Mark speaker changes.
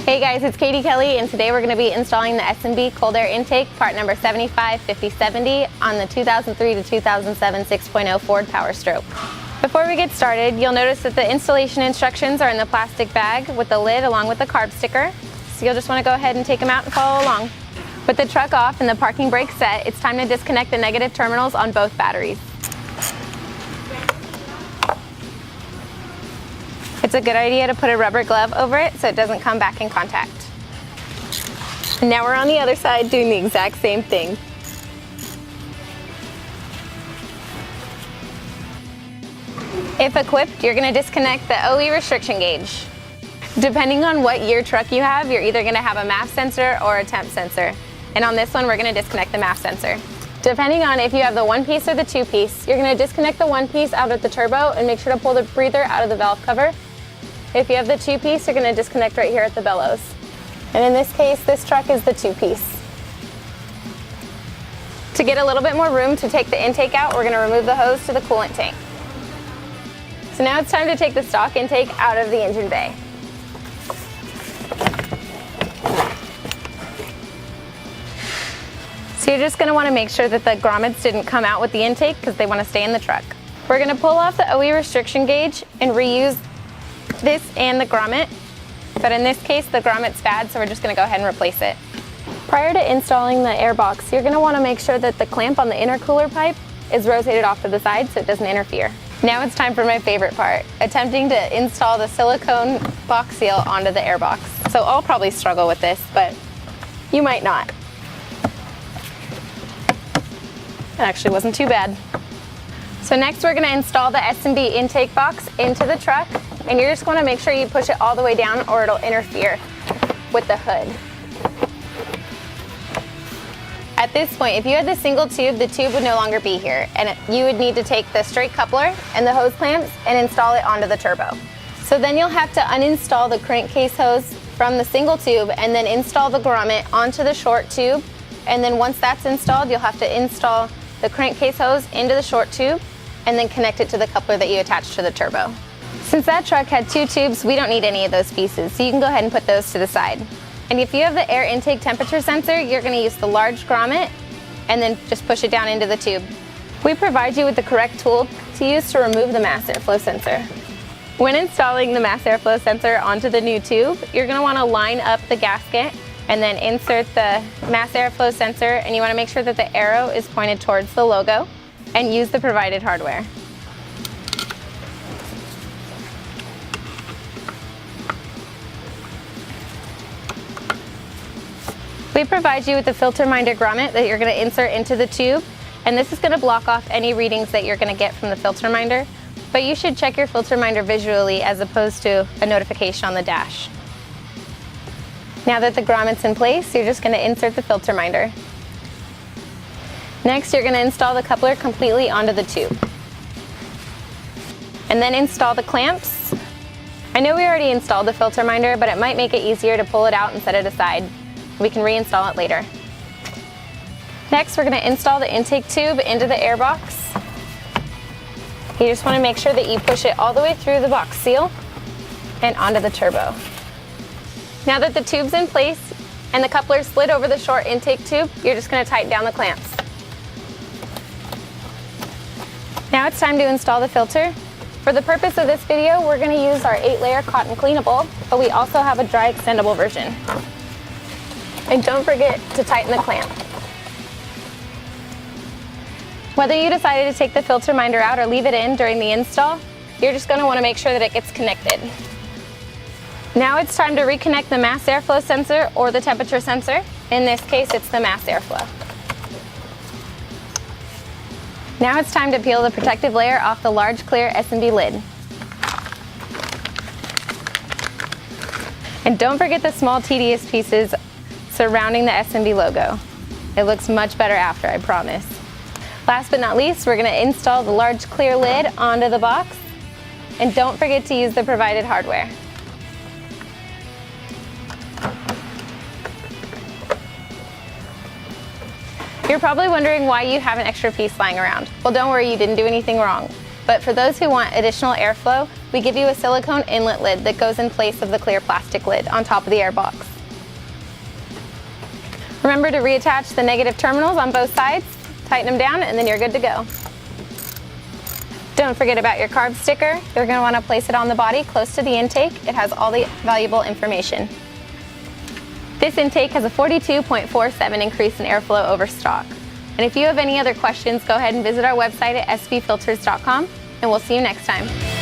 Speaker 1: Hey guys, it's Katie Kelly, and today we're going to be installing the SMD cold air intake part number 755070 on the 2003 to 2007 6.0 Ford Powerstroke. Before we get started, you'll notice that the installation instructions are in the plastic bag with the lid along with the carb sticker, so you'll just want to go ahead and take them out and follow along. With the truck off and the parking brake set, it's time to disconnect the negative terminals on both batteries. It's a good idea to put a rubber glove over it so it doesn't come back in contact. And now we're on the other side doing the exact same thing. If equipped, you're going to disconnect the OE restriction gauge. Depending on what year truck you have, you're either going to have a MAF sensor or a temp sensor. And on this one, we're going to disconnect the MAF sensor. Depending on if you have the one piece or the two piece, you're going to disconnect the one piece out of the turbo and make sure to pull the breather out of the valve cover. If you have the two piece, you're going to disconnect right here at the bellows. And in this case, this truck is the two piece. To get a little bit more room to take the intake out, we're going to remove the hose to the coolant tank. So now it's time to take the stock intake out of the engine bay. So you're just going to want to make sure that the grommets didn't come out with the intake because they want to stay in the truck. We're going to pull off the OE restriction gauge and reuse this and the grommet, but in this case the grommet's bad, so we're just going to go ahead and replace it. Prior to installing the air box, you're going to want to make sure that the clamp on the intercooler pipe is rotated off to the side so it doesn't interfere. Now it's time for my favorite part, attempting to install the silicone box seal onto the air box. So I'll probably struggle with this, but you might not. It actually wasn't too bad. So next we're going to install the SMD intake box into the truck, and you're just going to make sure you push it all the way down or it'll interfere with the hood. At this point, if you had the single tube, the tube would no longer be here, and you would need to take the straight coupler and the hose clamps and install it onto the turbo. So then you'll have to uninstall the crankcase hose from the single tube and then install the grommet onto the short tube, and then once that's installed, you'll have to install the crankcase hose into the short tube and then connect it to the coupler that you attached to the turbo. Since that truck had two tubes, we don't need any of those pieces, so you can go ahead and put those to the side. And if you have the air intake temperature sensor, you're going to use the large grommet and then just push it down into the tube. We provide you with the correct tool to use to remove the mass airflow sensor. When installing the mass airflow sensor onto the new tube, you're going to want to line up the gasket and then insert the mass airflow sensor, and you want to make sure that the arrow is pointed towards the logo and use the provided hardware. We provide you with the filter minder grommet that you're going to insert into the tube, and this is going to block off any readings that you're going to get from the filter minder, but you should check your filter minder visually as opposed to a notification on the dash. Now that the grommet's in place, you're just going to insert the filter minder. Next, you're going to install the coupler completely onto the tube. And then install the clamps. I know we already installed the filter minder, but it might make it easier to pull it out and set it aside. We can reinstall it later. Next, we're going to install the intake tube into the air box. You just want to make sure that you push it all the way through the box seal and onto the turbo. Now that the tube's in place and the coupler slid over the short intake tube, you're just going to tighten down the clamps. Now it's time to install the filter. For the purpose of this video, we're going to use our 8-layer cotton cleanable, but we also have a dry extendable version. And don't forget to tighten the clamp. Whether you decided to take the filter minder out or leave it in during the install, you're just going to want to make sure that it gets connected. Now it's time to reconnect the mass airflow sensor or the temperature sensor. In this case, it's the mass airflow. Now it's time to peel the protective layer off the large clear SMD lid. And don't forget the small tedious pieces surrounding the SMD logo. It looks much better after, I promise. Last but not least, we're going to install the large clear lid onto the box. And don't forget to use the provided hardware. You're probably wondering why you have an extra piece lying around. Well, don't worry, you didn't do anything wrong. But for those who want additional airflow, we give you a silicone inlet lid that goes in place of the clear plastic lid on top of the air box. Remember to reattach the negative terminals on both sides, tighten them down, and then you're good to go. Don't forget about your carb sticker. You're going to want to place it on the body close to the intake. It has all the valuable information. This intake has a 42.47 increase in airflow over stock. And if you have any other questions, go ahead and visit our website at sbfilters.com, and we'll see you next time.